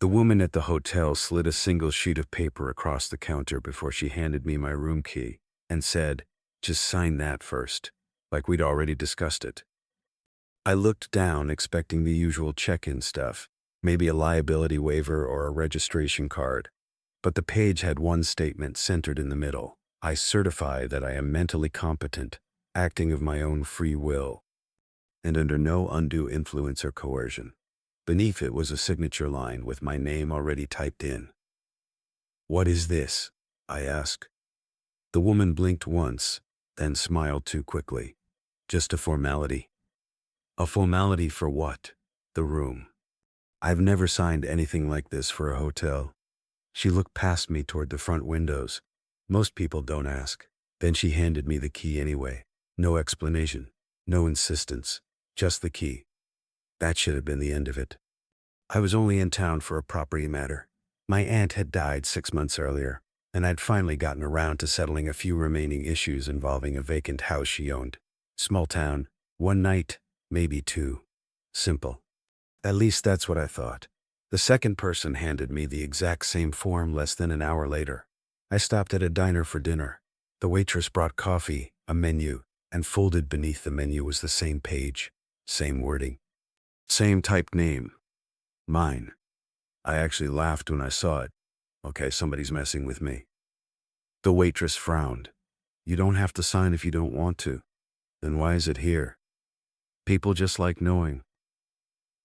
The woman at the hotel slid a single sheet of paper across the counter before she handed me my room key and said, "Just sign that first," like we'd already discussed it. I looked down, expecting the usual check-in stuff, maybe a liability waiver or a registration card. But the page had one statement centered in the middle. "I certify that I am mentally competent, acting of my own free will, and under no undue influence or coercion." Beneath it was a signature line with my name already typed in. "What is this?" I asked. The woman blinked once, then smiled too quickly. "Just a formality." "A formality for what?" "The room. I've never signed anything like this for a hotel." She looked past me toward the front windows. "Most people don't ask." Then she handed me the key anyway. No explanation, no insistence, just the key. That should have been the end of it. I was only in town for a property matter. My aunt had died 6 months earlier, and I'd finally gotten around to settling a few remaining issues involving a vacant house she owned. Small town, one night, maybe two. Simple. At least that's what I thought. The second person handed me the exact same form less than an hour later. I stopped at a diner for dinner. The waitress brought coffee, a menu, and folded beneath the menu was the same page, same wording, same typed name. Mine. I actually laughed when I saw it. Okay, somebody's messing with me. The waitress frowned. "You don't have to sign if you don't want to." "Then why is it here?" "People just like knowing."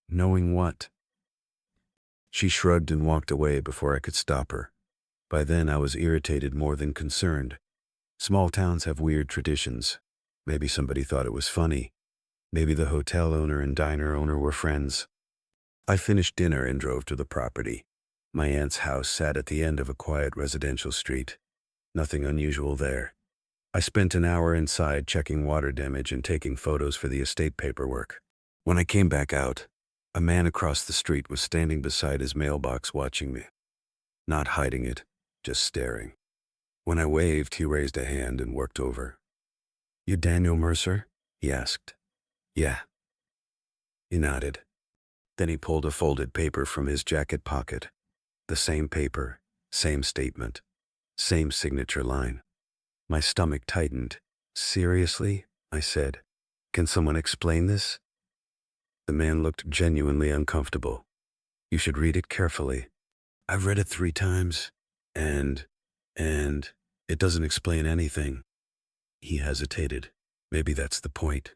"Knowing what?" She shrugged and walked away before I could stop her. By then I was irritated more than concerned. Small towns have weird traditions. Maybe somebody thought it was funny. Maybe the hotel owner and diner owner were friends. I finished dinner and drove to the property. My aunt's house sat at the end of a quiet residential street. Nothing unusual there. I spent an hour inside checking water damage and taking photos for the estate paperwork. When I came back out, a man across the street was standing beside his mailbox watching me. Not hiding it, just staring. When I waved, he raised a hand and worked over. "You Daniel Mercer?" he asked. "Yeah." He nodded. Then he pulled a folded paper from his jacket pocket. The same paper, same statement, same signature line. My stomach tightened. "Seriously?" I said. "Can someone explain this?" The man looked genuinely uncomfortable. "You should read it carefully." "I've read it 3 times, and it doesn't explain anything." He hesitated. "Maybe that's the point."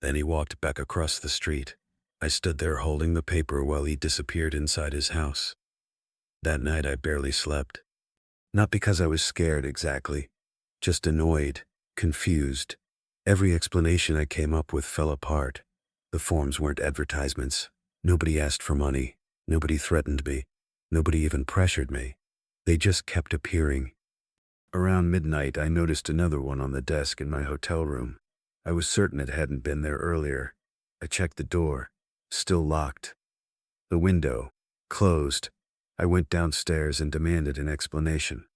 Then he walked back across the street. I stood there holding the paper while he disappeared inside his house. That night I barely slept. Not because I was scared exactly, just annoyed, confused. Every explanation I came up with fell apart. The forms weren't advertisements. Nobody asked for money. Nobody threatened me. Nobody even pressured me. They just kept appearing. Around midnight, I noticed another one on the desk in my hotel room. I was certain it hadn't been there earlier. I checked the door. Still locked. The window. Closed. I went downstairs and demanded an explanation.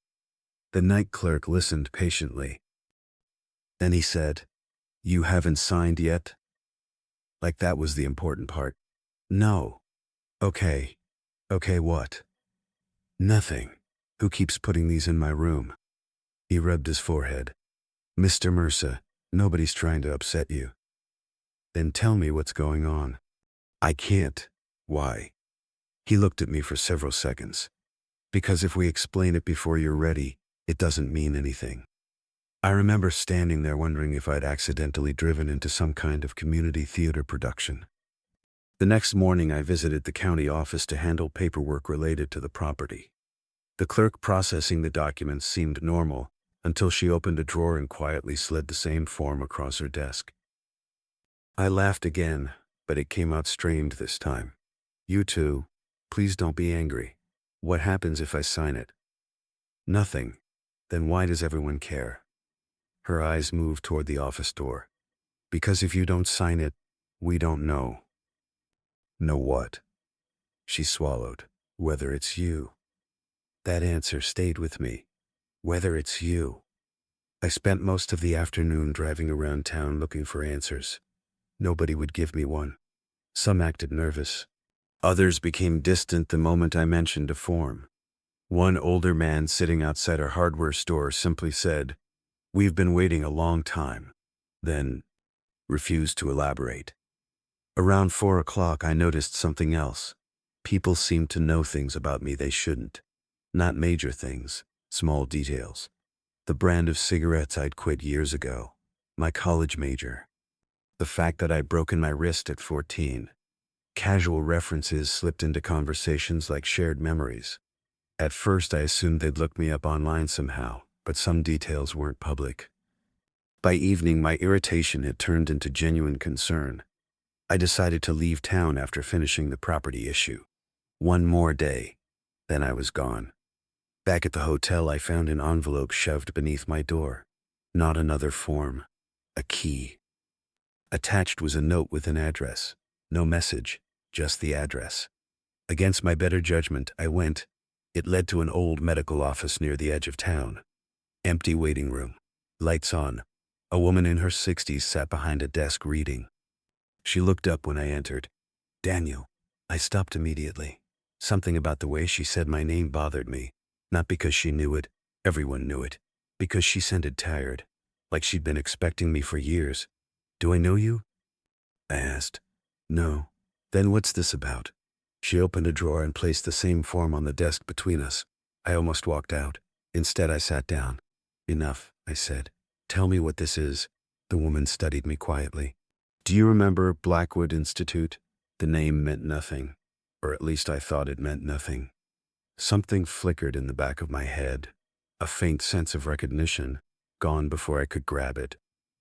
The night clerk listened patiently. Then he said, "You haven't signed yet?" Like that was the important part. "No." "Okay. Okay, what?" "Nothing. Who keeps putting these in my room?" He rubbed his forehead. "Mr. Mercer, nobody's trying to upset you." "Then tell me what's going on." "I can't." "Why?" He looked at me for several seconds. "Because if we explain it before you're ready, it doesn't mean anything." I remember standing there wondering if I'd accidentally driven into some kind of community theater production. The next morning I visited the county office to handle paperwork related to the property. The clerk processing the documents seemed normal until she opened a drawer and quietly slid the same form across her desk. I laughed again, but it came out strained this time. "You two, please don't be angry. What happens if I sign it?" "Nothing. Then why does everyone care?" Her eyes moved toward the office door. "Because if you don't sign it, we don't know." "Know what?" She swallowed. "Whether it's you." That answer stayed with me. Whether it's you. I spent most of the afternoon driving around town looking for answers. Nobody would give me one. Some acted nervous. Others became distant the moment I mentioned a form. One older man sitting outside a hardware store simply said, "We've been waiting a long time," then refused to elaborate. Around 4 o'clock, I noticed something else. People seemed to know things about me they shouldn't. Not major things, small details. The brand of cigarettes I'd quit years ago. My college major. The fact that I'd broken my wrist at 14. Casual references slipped into conversations like shared memories. At first, I assumed they'd looked me up online somehow, but some details weren't public. By evening, my irritation had turned into genuine concern. I decided to leave town after finishing the property issue. One more day, then I was gone. Back at the hotel, I found an envelope shoved beneath my door. Not another form. A key. Attached was a note with an address. No message, just the address. Against my better judgment, I went. It led to an old medical office near the edge of town. Empty waiting room. Lights on. A woman in her 60s sat behind a desk reading. She looked up when I entered. "Daniel." I stopped immediately. Something about the way she said my name bothered me. Not because she knew it, everyone knew it. Because she sounded tired, like she'd been expecting me for years. "Do I know you?" I asked. "No." "Then what's this about?" She opened a drawer and placed the same form on the desk between us. I almost walked out. Instead, I sat down. "Enough," I said. "Tell me what this is." The woman studied me quietly. "Do you remember Blackwood Institute?" The name meant nothing, or at least I thought it meant nothing. Something flickered in the back of my head. A faint sense of recognition, gone before I could grab it.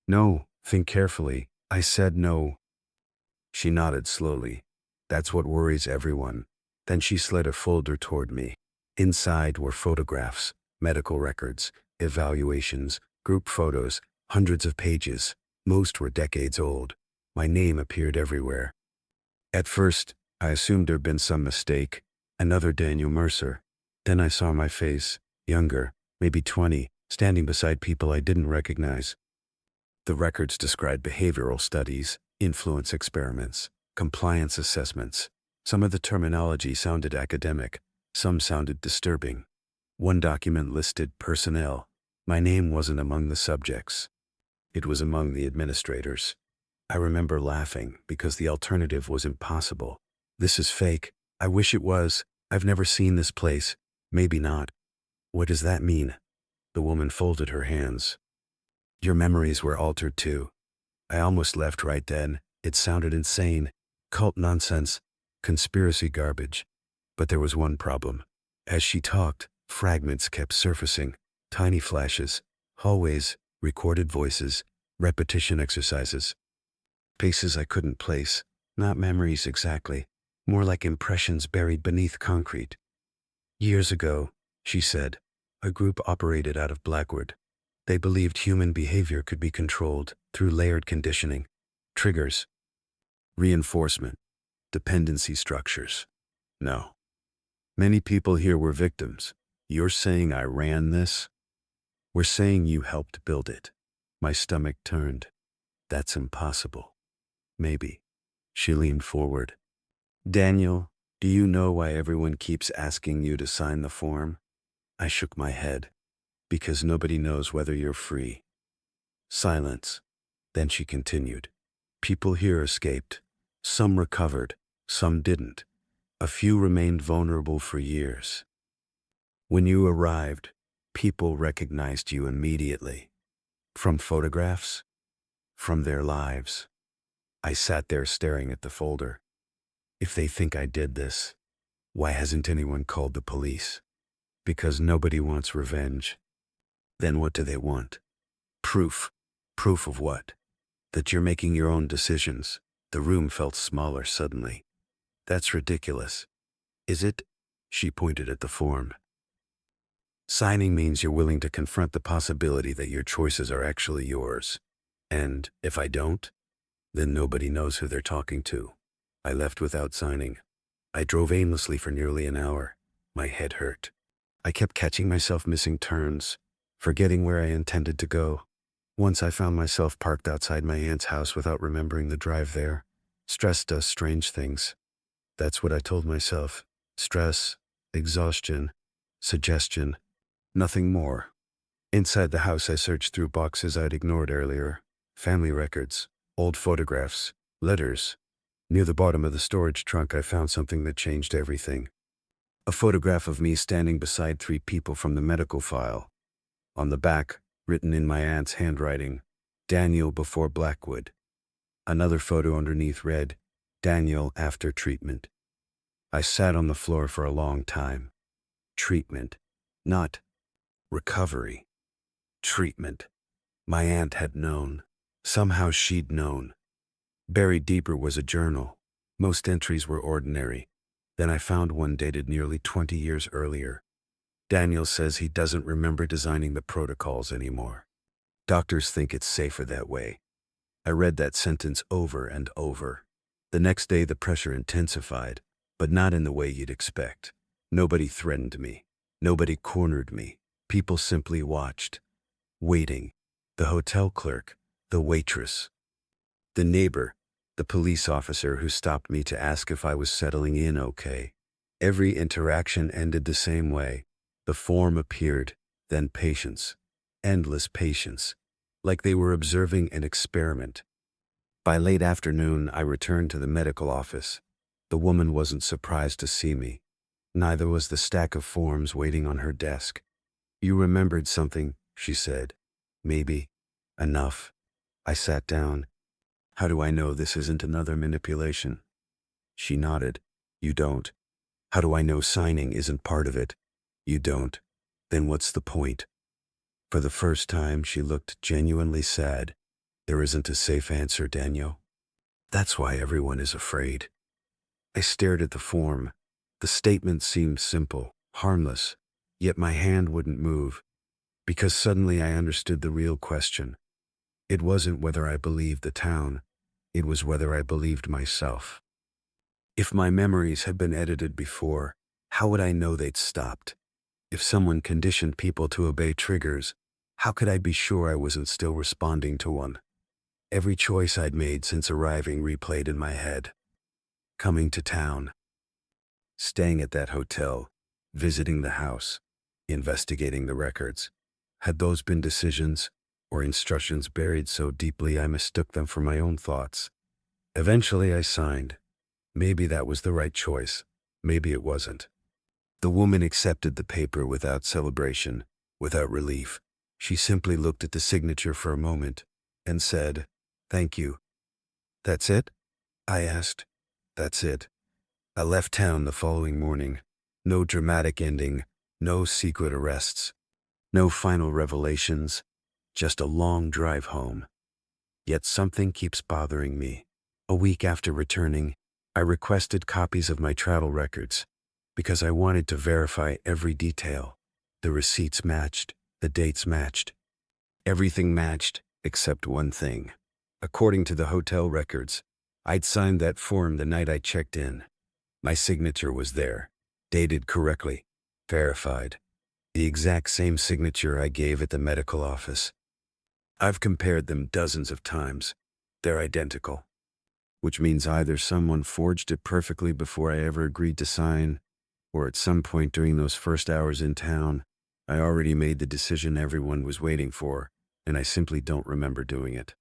"No, think carefully." I said no. She nodded slowly. "That's what worries everyone." Then she slid a folder toward me. Inside were photographs, medical records, evaluations, group photos, hundreds of pages. Most were decades old. My name appeared everywhere. At first, I assumed there'd been some mistake. Another Daniel Mercer. Then I saw my face, younger, maybe 20, standing beside people I didn't recognize. The records described behavioral studies, influence experiments, compliance assessments. Some of the terminology sounded academic, some sounded disturbing. One document listed personnel. My name wasn't among the subjects. It was among the administrators. I remember laughing because the alternative was impossible. "This is fake. I wish it was. I've never seen this place." "Maybe not." "What does that mean?" The woman folded her hands. "Your memories were altered too." I almost left right then. It sounded insane. Cult nonsense. Conspiracy garbage. But there was one problem. As she talked, fragments kept surfacing. Tiny flashes. Hallways. Recorded voices. Repetition exercises. Faces I couldn't place. Not memories exactly. More like impressions buried beneath concrete. "Years ago," she said, "a group operated out of Blackwood. They believed human behavior could be controlled through layered conditioning, triggers, reinforcement, dependency structures. No. Many people here were victims. You're saying I ran this? We're saying you helped build it." My stomach turned. "That's impossible." "Maybe." She leaned forward. "Daniel, do you know why everyone keeps asking you to sign the form?" I shook my head. "Because nobody knows whether you're free." Silence. Then she continued. "People here escaped. Some recovered, some didn't. A few remained vulnerable for years. When you arrived, people recognized you immediately. From photographs, from their lives." I sat there staring at the folder. If they think I did this, why hasn't anyone called the police? Because nobody wants revenge. Then what do they want? Proof. Proof of what? That you're making your own decisions. The room felt smaller suddenly. "That's ridiculous." "Is it?" She pointed at the form. "Signing means you're willing to confront the possibility that your choices are actually yours. And if I don't, then nobody knows who they're talking to." I left without signing. I drove aimlessly for nearly an hour. My head hurt. I kept catching myself missing turns, forgetting where I intended to go. Once I found myself parked outside my aunt's house without remembering the drive there. Stress does strange things. That's what I told myself. Stress, exhaustion, suggestion, nothing more. Inside the house, I searched through boxes I'd ignored earlier. Family records, old photographs, letters. Near the bottom of the storage trunk, I found something that changed everything. A photograph of me standing beside 3 people from the medical file. On the back, written in my aunt's handwriting, Daniel before Blackwood. Another photo underneath read, Daniel after treatment. I sat on the floor for a long time. Treatment, not recovery. Treatment. My aunt had known. Somehow she'd known. Buried deeper was a journal. Most entries were ordinary. Then I found one dated nearly 20 years earlier. Daniel says he doesn't remember designing the protocols anymore. Doctors think it's safer that way. I read that sentence over and over. The next day the pressure intensified, but not in the way you'd expect. Nobody threatened me. Nobody cornered me. People simply watched. Waiting. The hotel clerk, the waitress, the neighbor, the police officer who stopped me to ask if I was settling in okay. Every interaction ended the same way. The form appeared, then patience. Endless patience. Like they were observing an experiment. By late afternoon, I returned to the medical office. The woman wasn't surprised to see me. Neither was the stack of forms waiting on her desk. You remembered something, she said. Maybe. Enough. I sat down. How do I know this isn't another manipulation? She nodded. You don't. How do I know signing isn't part of it? You don't. Then what's the point? For the first time, she looked genuinely sad. There isn't a safe answer, Daniel. That's why everyone is afraid. I stared at the form. The statement seemed simple, harmless, yet my hand wouldn't move, because suddenly I understood the real question. It wasn't whether I believed the town, it was whether I believed myself. If my memories had been edited before, how would I know they'd stopped? If someone conditioned people to obey triggers, how could I be sure I wasn't still responding to one? Every choice I'd made since arriving replayed in my head. Coming to town. Staying at that hotel. Visiting the house. Investigating the records. Had those been decisions or instructions buried so deeply I mistook them for my own thoughts? Eventually I signed. Maybe that was the right choice. Maybe it wasn't. The woman accepted the paper without celebration, without relief. She simply looked at the signature for a moment and said, "Thank you." "That's it?" I asked. "That's it." I left town the following morning. No dramatic ending, no secret arrests, no final revelations, just a long drive home. Yet something keeps bothering me. A week after returning, I requested copies of my travel records because I wanted to verify every detail. The receipts matched, the dates matched. Everything matched except one thing. According to the hotel records, I'd signed that form the night I checked in. My signature was there, dated correctly, verified. The exact same signature I gave at the medical office. I've compared them dozens of times. They're identical. Which means either someone forged it perfectly before I ever agreed to sign, or at some point during those first hours in town, I already made the decision everyone was waiting for, and I simply don't remember doing it.